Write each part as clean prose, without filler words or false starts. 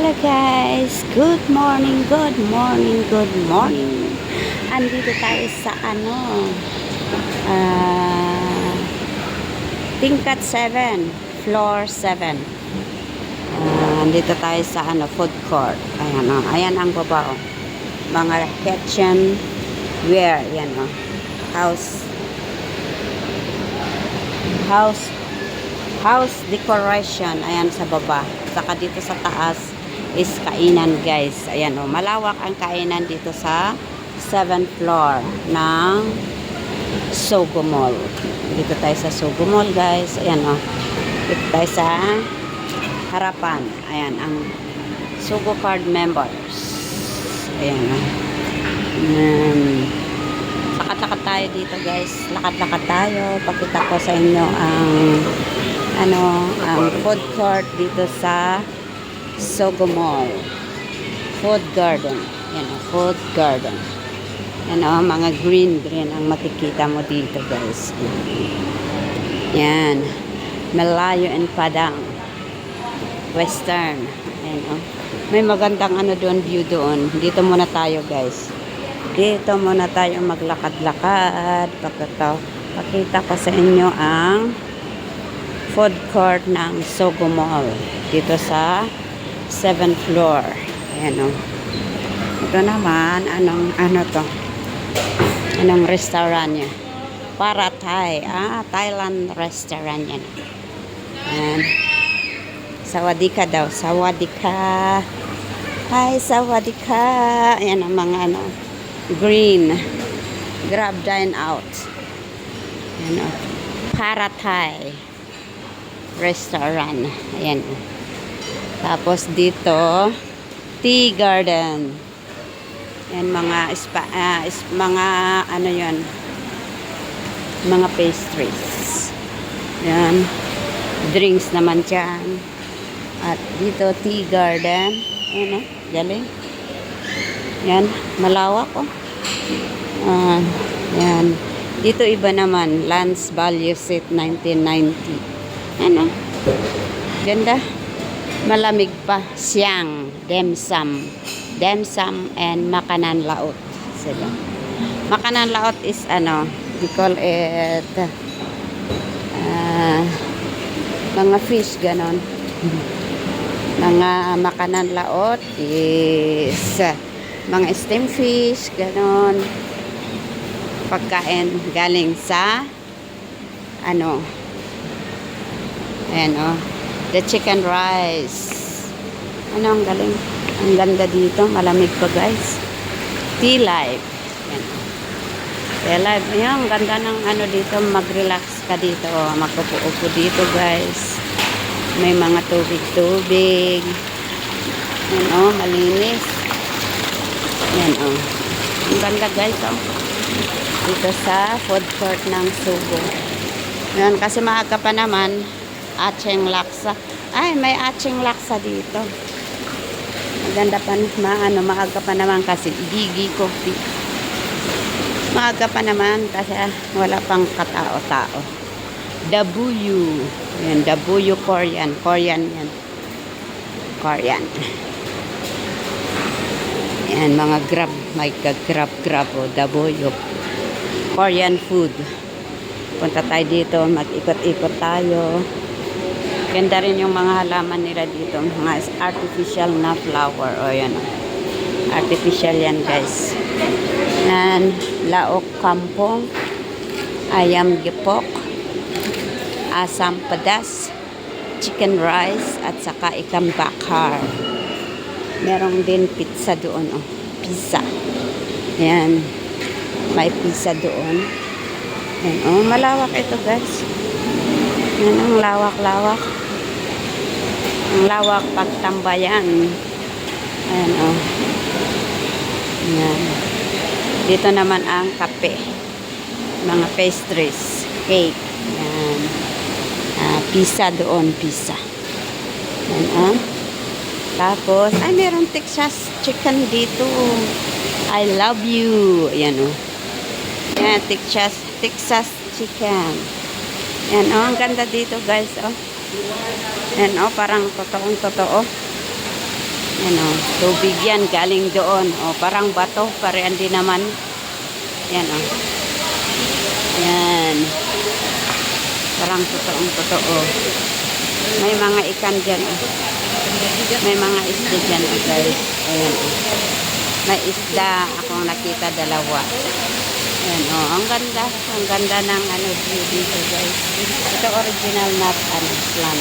Hello guys, good morning, good morning, good morning. Andito tayo sa tingkat 7, floor 7. Andito tayo sa food court. Ayan ang baba oh. Mga kitchen ware, yan oh. House decoration, ayan sa baba. Saka dito sa taas is kainan guys. Ayan o, malawak ang kainan dito sa 7th floor ng Sogo Mall. Dito tayo sa Sogo Mall guys. Ayan o, dito tayo sa harapan. Ayan ang Sogo Card members. Ayan o. Lakad-lakad tayo dito guys. Lakad-lakad tayo. Pakita ko sa inyo ang food court dito sa Sogo Mall. Food garden. Yan o, food garden. Yan o, mga green ang makikita mo dito guys. Yan. Malayo and Padang. Western. Yan o. May magandang doon, view doon. Dito muna tayo guys. Dito muna tayo maglakad-lakad. Pakita ko sa inyo ang food court ng Sogo Mall dito sa 7th floor. Ayan o. Ito naman, anong restaurant niya? Para Thai. Thailand restaurant yan. Ayan. Sawadika daw. Sawadika. Hi, sawadika. Ayan ang mga green. Grab dine out. Ayan o. Para Thai restaurant. Ayan. Tapos dito, tea garden. Ayan, mga mga pastries. Ayan. Drinks naman dyan. At dito, tea garden. Ayan o, galing. Ayan, malawak o. Ayan. Dito iba naman, Lance Value Seat 1990. Ano? Ganda. Malamig pa. Siyang. Demsam. Demsam and makanan laot. Sila. Makanan laot is we call it mga fish, ganon. Mga makanan laot is mga steam fish, ganon. Pagkain galing sa ayan o, the chicken rice. Ang galing, ang ganda dito, malamig pa guys. Tea life. Ayan o, tea life. Ayan, ang ganda ng dito, mag-relax ka dito o, magpupo-upo dito guys. May mga tubig-tubig. Ayan o, malinis. Ayan o, ang ganda guys o, dito sa food court ng Sogo. Ayan, kasi maaga pa naman. Acheng laksa. Ay, may acheng laksa dito. Maganda pa, maaga pa naman kasi Gigi Coffee. Maaga pa naman kasi wala pang katao-tao. Dabuyu. Ayan, Dabuyu Korean. Korean yan. Korean. Ayan, mga grab. May grab o. Dabuyu. Korean food. Punta tayo dito. Mag-ikot-ikot tayo. Ganda rin yung mga halaman nila dito. Mga artificial na flower. O yan o. Artificial yan guys. Yan. Laok kampong. Ayam gipok. Asam pedas. Chicken rice. At saka ikan bakar. Merong din pizza doon o. Pizza. Yan. May pizza doon. Yan o. Malawak ito guys. Yan ang lawak-lawak. Ang lawak pagtambayan. Ayan o. Yan. Dito naman ang kape. Mga pastries. Cake. Yan. Pizza doon. Pizza. Yan o. Tapos, ay meron Texas chicken dito. I love you. Ayan o. Yan. Texas chicken. Yan o, ang ganda dito guys o. Yan o, parang totoong totoo. Yan o, tubig yan, galing doon. O, parang bato, parehan din naman. Yan o. Yan. Parang totoong totoo. May mga ikan dyan o. May mga isda dyan o guys. Ayan o. May isda akong nakita dalawa. Ayan o, ang ganda. Ang ganda ng ano view dito guys. Ito original na plant. Yan,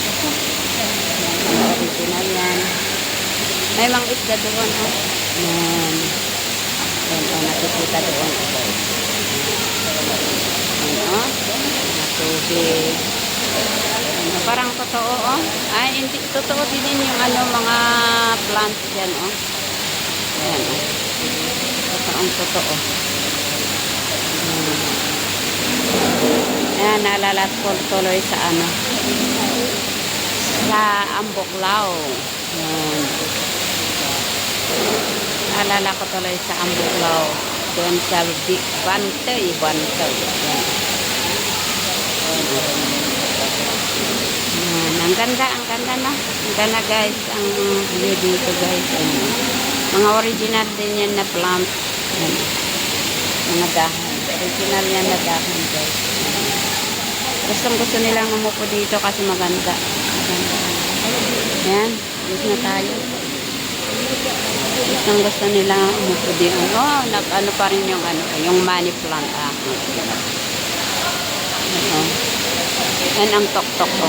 original yan. May mga isda doon o. Yan. Yan o, nakikita doon o guys. Yan o. Tubig. Ano, parang totoo oh. Ay, hindi totoo din yung ano mga plants diyan oh. Ayan oh. Totoong totoo. Ayan, nalalat ko tuloy sa ano. Sa Ambuklao. Ayan. Naalala ko tuloy sa Ambuklao. Doon sa Bantay. Ayan. Ang ganda na. Ang ganda guys, ang view dito guys. Ayan. Mga original din yan na plant. Ayan. Mga dahon. Original yan na dahon guys. Gusto nilang umupo dito kasi maganda. Ayan. Dito na tayo. Gusto nilang umupo dito. Oh, ano pa rin yung money plant. Yan ang tok-tok ko.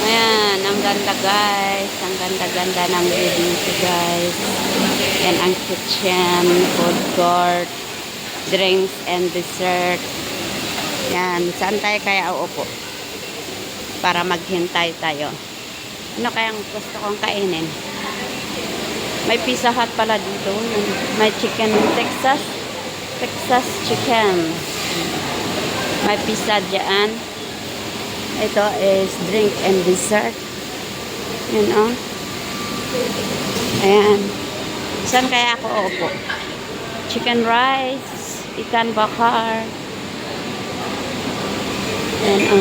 Ayan, ang ganda guys. Ang ganda-ganda ng view dito guys. Yan ang kitchen, food court, drinks and dessert. Yan, saan tayo kaya uupo? Para maghintay tayo. Ano kayang gusto kong kainin? May Pizza Hut pala dito. May chicken, Texas chicken. May pizza dyan. Ito is drink and dessert. Yan o. Ayan. Saan kaya ako uupo? Chicken rice, ikan bakar. Ayan o.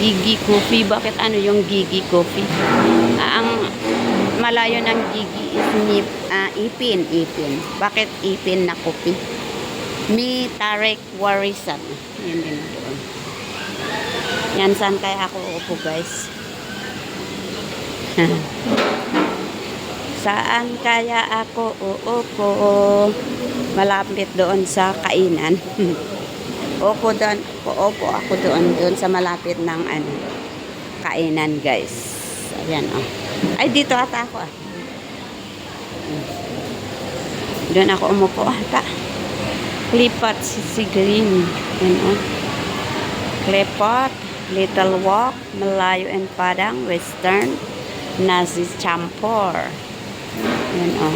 Gigi coffee. Bakit ano yung Gigi coffee? Ang malayo ng Gigi is ipin. Bakit ipin na coffee? Mi Tarek Warisan. Yan din doon. Yan, saan kaya ako uupo guys? Saan kaya ako uupo? Malapit doon sa kainan. Uupo ako doon sa malapit ng kainan guys. Ayan oh. Ay, dito ata ako ah. Doon ako umupo ata. Klipat si Green. Yan o. Klipat, Little Walk, Malayo and Padang, Western, Nazi Champor. Yan o.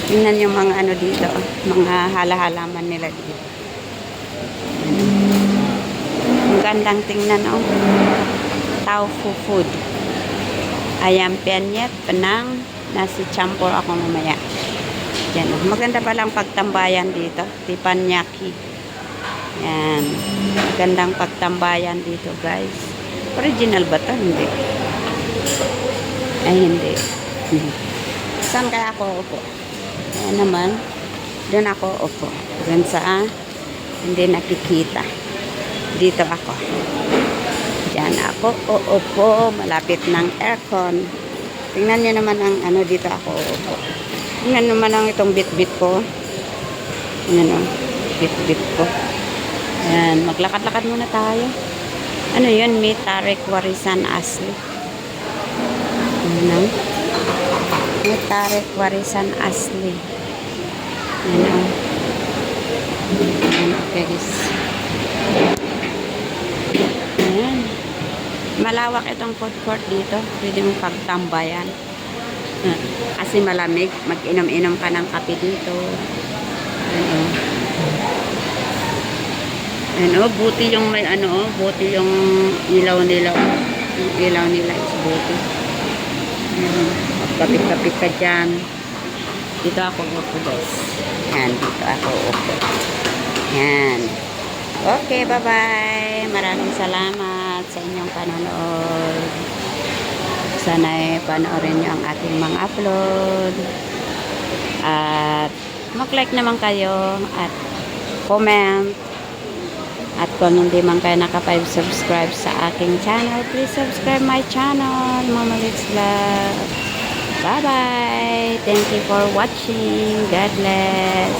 Tingnan yung mga ano dito. Mga hala-halaman nila dito. Ang gandang tingnan o. Taufu food. Ayam penyet, penang, nasi campur ako mamaya. Yan. Maganda palang pagtambayan dito. Teppanyaki. Yan. Magandang pagtambayan dito, guys. Original ba ito? Hindi. Ay, hindi. Saan kaya ako upo? Ayan naman. Doon ako upo. Doon sa hindi nakikita. Dito ako. Diyan ako uupo. Malapit ng aircon. Tingnan niyo naman ang ano dito ako uupo. Tingnan naman ang itong bit-bit ko. Ayan o. Bit-bit ko. Ayan. Maglakad-lakad muna tayo. Ano yun? Mi Tarek Warisan Asli. Ayan o. Mi Tarek Warisan Asli. Ayan o. Ayan o guys. Ayan. Malawak itong food court dito. Pwede mong pagtambayan. Kasi malamig, mag-inom-inom ka ng kape dito. Ano, buti yung may ano, buti yung ilaw nila. Yung ilaw nila is buti. Kapit-kapit ka dyan. Dito ako upo guys. Yan, dito ako upo. Yan. Okay, bye-bye. Maraming salamat sa inyong panonood. Sana'y panoorin nyo ang aking mga upload. At mag-like naman kayo at comment. At kung hindi man kayo naka-subscribe sa aking channel, please subscribe my channel, Mama Liz Vlog. Bye-bye! Thank you for watching. God bless!